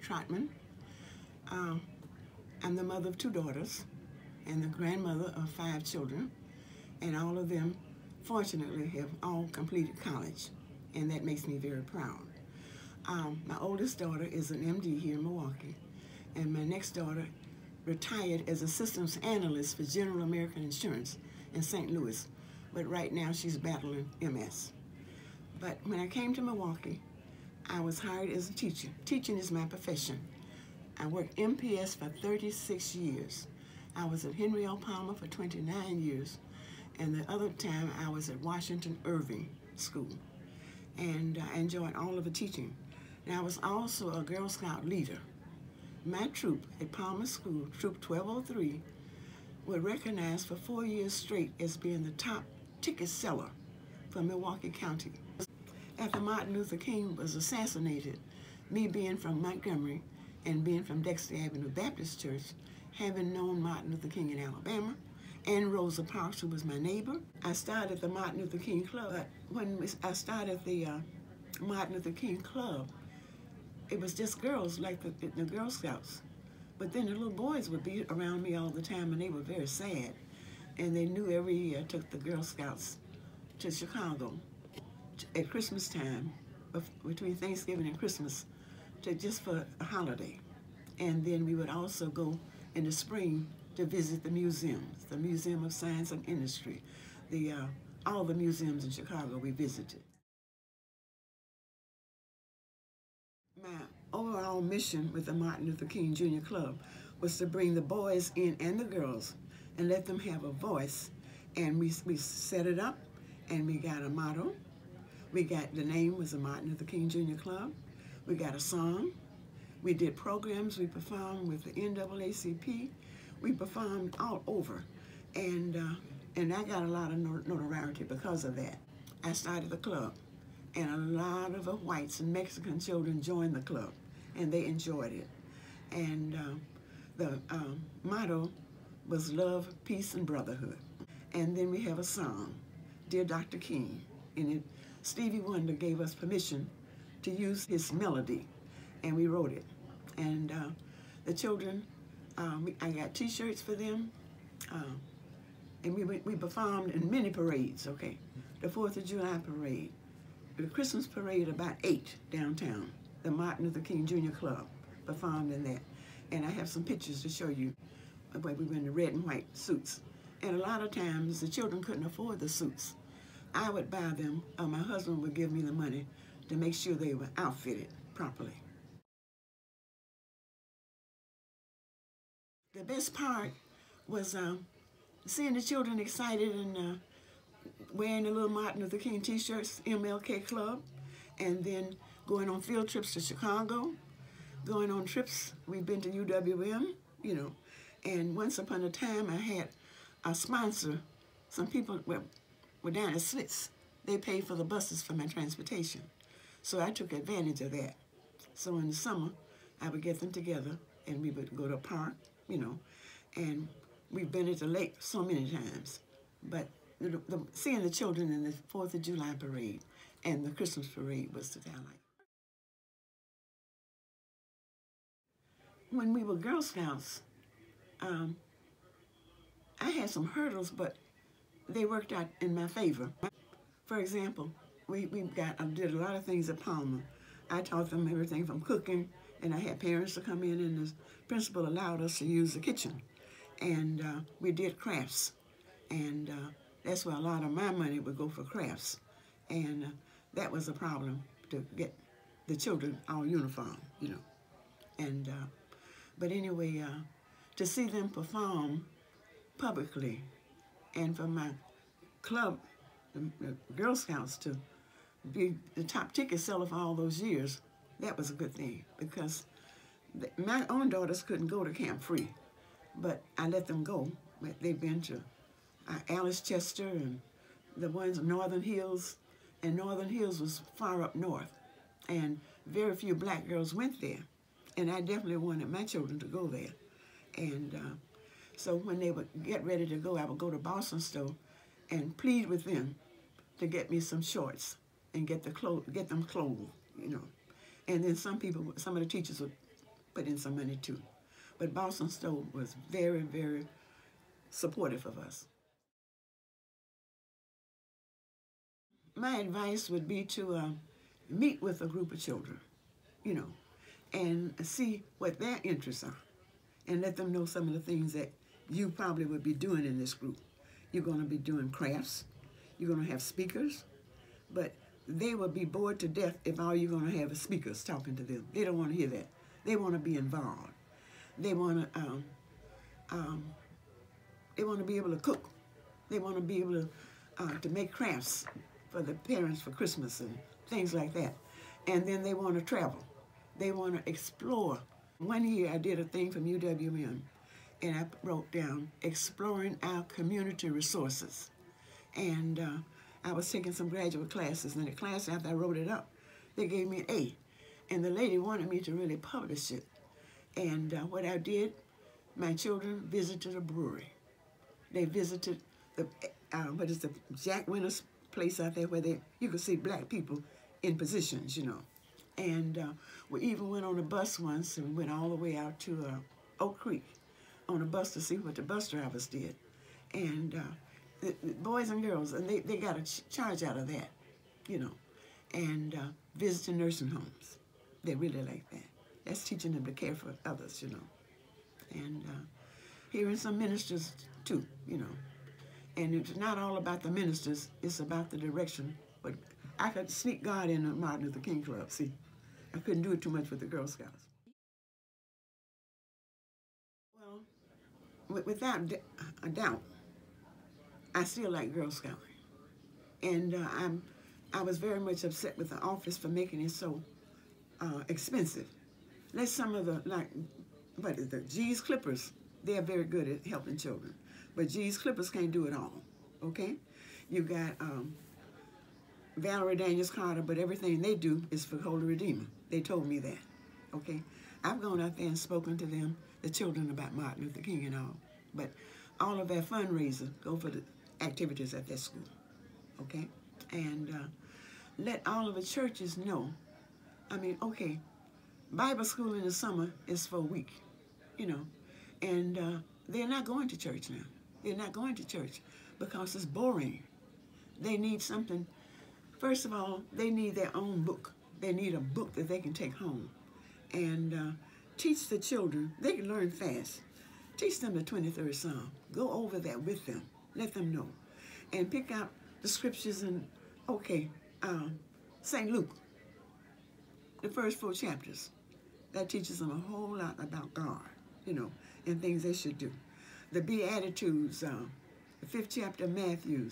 Trotman. I'm the mother of 2 daughters and the grandmother of 5 children, and all of them, fortunately, have all completed college, and that makes me very proud. My oldest daughter is an MD here in Milwaukee, and my next daughter retired as a systems analyst for General American Insurance in St. Louis, but right now she's battling MS. But when I came to Milwaukee, I was hired as a teacher. Teaching is my profession. I worked MPS for 36 years. I was at Henry L. Palmer for 29 years, and the other time I was at Washington Irving School, and I enjoyed all of the teaching. Now, I was also a Girl Scout leader. My troop at Palmer School, Troop 1203, was recognized for 4 years straight as being the top ticket seller for Milwaukee County. After Martin Luther King was assassinated, me being from Montgomery and being from Dexter Avenue Baptist Church, having known Martin Luther King in Alabama, and Rosa Parks, who was my neighbor, I started the Martin Luther King Club. But when I started the Martin Luther King Club, it was just girls, like the Girl Scouts. But then the little boys would be around me all the time, and they were very sad. And they knew every year I took the Girl Scouts to Chicago at Christmas time, between Thanksgiving and Christmas, just for a holiday. And then we would also go in the spring to visit the museums, the Museum of Science and Industry, all the museums in Chicago we visited. My overall mission with the Martin Luther King Jr. Club was to bring the boys in and the girls and let them have a voice. And we set it up, and we got a motto. We got, the name was the Martin Luther King Jr. Club. We got a song. We did programs. We performed with the NAACP. We performed all over. And I got a lot of notoriety because of that. I started the club, and a lot of the whites and Mexican children joined the club, and they enjoyed it. And the motto was love, peace, and brotherhood. And then we have a song, Dear Dr. King, and Stevie Wonder gave us permission to use his melody, and we wrote it. And the children, I got T-shirts for them, and we performed in many parades, okay? The 4th of July parade, the Christmas parade about 8 downtown, the Martin Luther King Jr. Club performed in that. And I have some pictures to show you where we were in the red and white suits. And a lot of times the children couldn't afford the suits. I would buy them, or my husband would give me the money to make sure they were outfitted properly. The best part was seeing the children excited and wearing the little Martin Luther King T-shirts, MLK Club, and then going on field trips to Chicago, going on trips. We've been to UWM, you know, and once upon a time I had a sponsor. Some people were down at Slits. They paid for the buses for my transportation. So I took advantage of that. So in the summer, I would get them together, and we would go to a park, you know, and we've been at the lake so many times. But seeing the children in the 4th of July parade and the Christmas parade was the highlight. When we were Girl Scouts, I had some hurdles, but they worked out in my favor. For example, I did a lot of things at Palmer. I taught them everything from cooking, and I had parents to come in, and the principal allowed us to use the kitchen. And we did crafts, and that's where a lot of my money would go for crafts. And that was a problem, to get the children all uniform, you know. And but anyway, to see them perform publicly, and for my club, the Girl Scouts, to be the top ticket seller for all those years, that was a good thing, because my own daughters couldn't go to Camp Free, but I let them go. They've been to Alice Chester and the ones in Northern Hills, and Northern Hills was far up north, and very few black girls went there, and I definitely wanted my children to go there. And so when they would get ready to go, I would go to Boston Store and plead with them to get me some shorts and get them clothed, you know. And then some of the teachers would put in some money too. But Boston Stove was very, very supportive of us. My advice would be to meet with a group of children, you know, and see what their interests are, and let them know some of the things that you probably would be doing in this group. You're going to be doing crafts. You're going to have speakers, but they will be bored to death if all you're going to have is speakers talking to them. They don't want to hear that. They want to be involved. They want to be able to cook. They want to be able to make crafts for the parents for Christmas and things like that. And then they want to travel. They want to explore. One year I did a thing from UWM, and I wrote down exploring our community resources. And I was taking some graduate classes, and the class after I wrote it up, they gave me an A. And the lady wanted me to really publish it. And what I did, my children visited a brewery. They visited the Jack Winter's place out there where you could see black people in positions, you know. And we even went on a bus once, and we went all the way out to Oak Creek on a bus to see what the bus drivers did. And the boys and girls, and they got a charge out of that, you know, and visiting nursing homes. They really like that. That's teaching them to care for others, you know. And hearing some ministers too, you know. And it's not all about the ministers, it's about the direction. But I could sneak God in the Martin Luther King Club, see. I couldn't do it too much with the Girl Scouts. Well, without a doubt, I still like Girl Scouting. And I was very much upset with the office for making it so expensive. Let some of the G's Clippers, they're very good at helping children. But G's Clippers can't do it all, okay? You got Valerie Daniels Carter, but everything they do is for Holy Redeemer. They told me that, okay? I've gone out there and spoken to them, the children, about Martin Luther King and all. But all of their fundraisers go for the activities at that school, okay? And let all of the churches know, I mean, okay, Bible school in the summer is for a week, you know, and they're not going to church now. They're not going to church because it's boring. They need something. First of all, they need their own book. They need a book that they can take home and teach the children. They can learn fast. Teach them the 23rd Psalm. Go over that with them. Let them know. And pick out the scriptures in, okay, St. Luke, the first 4 chapters. That teaches them a whole lot about God, you know, and things they should do. The Beatitudes, the 5th chapter of Matthew,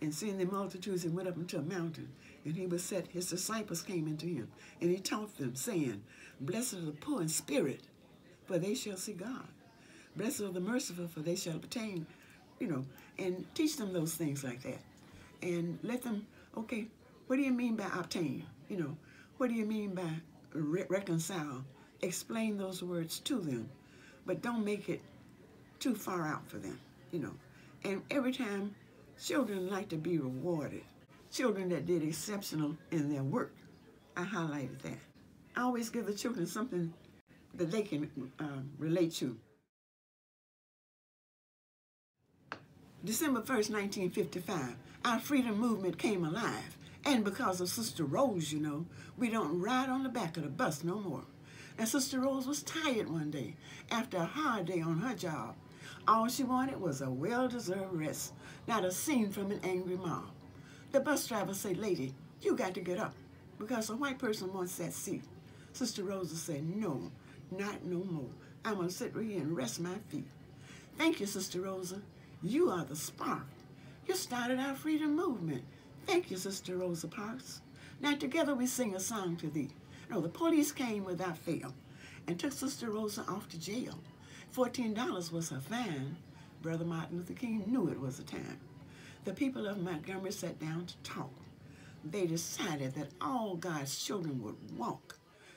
and seeing the multitudes, he went up into a mountain, and he was set, his disciples came into him, and he taught them, saying, blessed are the poor in spirit, for they shall see God. Blessed are the merciful, for they shall obtain, you know, and teach them those things like that. And let them, okay, what do you mean by obtain? You know, what do you mean by reconcile? Explain those words to them, but don't make it too far out for them, you know. And every time, children like to be rewarded. Children that did exceptional in their work, I highlighted that. I always give the children something that they can relate to. December 1st, 1955, our freedom movement came alive. And because of Sister Rose, you know, we don't ride on the back of the bus no more. And Sister Rose was tired one day after a hard day on her job. All she wanted was a well-deserved rest, not a scene from an angry mob. The bus driver said, lady, you got to get up because a white person wants that seat. Sister Rosa said, no, not no more. I'm going to sit right here and rest my feet. Thank you, Sister Rosa. You are the spark. You started our freedom movement. Thank you, Sister Rosa Parks. Now together we sing a song to thee. No, the police came without fail and took Sister Rosa off to jail. $14 was her fine. Brother Martin Luther King knew it was a time. The people of Montgomery sat down to talk. They decided that all God's children would walk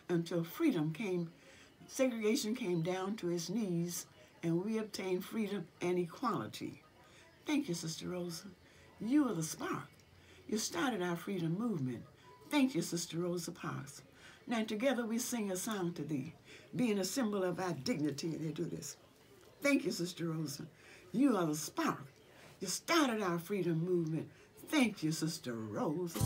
until freedom came, segregation came down to its knees, and we obtained freedom and equality. Thank you, Sister Rosa. You are the spark. You started our freedom movement. Thank you, Sister Rosa Parks. Now together we sing a song to thee, being a symbol of our dignity. They do this. Thank you, Sister Rosa. You are the spark. You started our freedom movement. Thank you, Sister Rosa.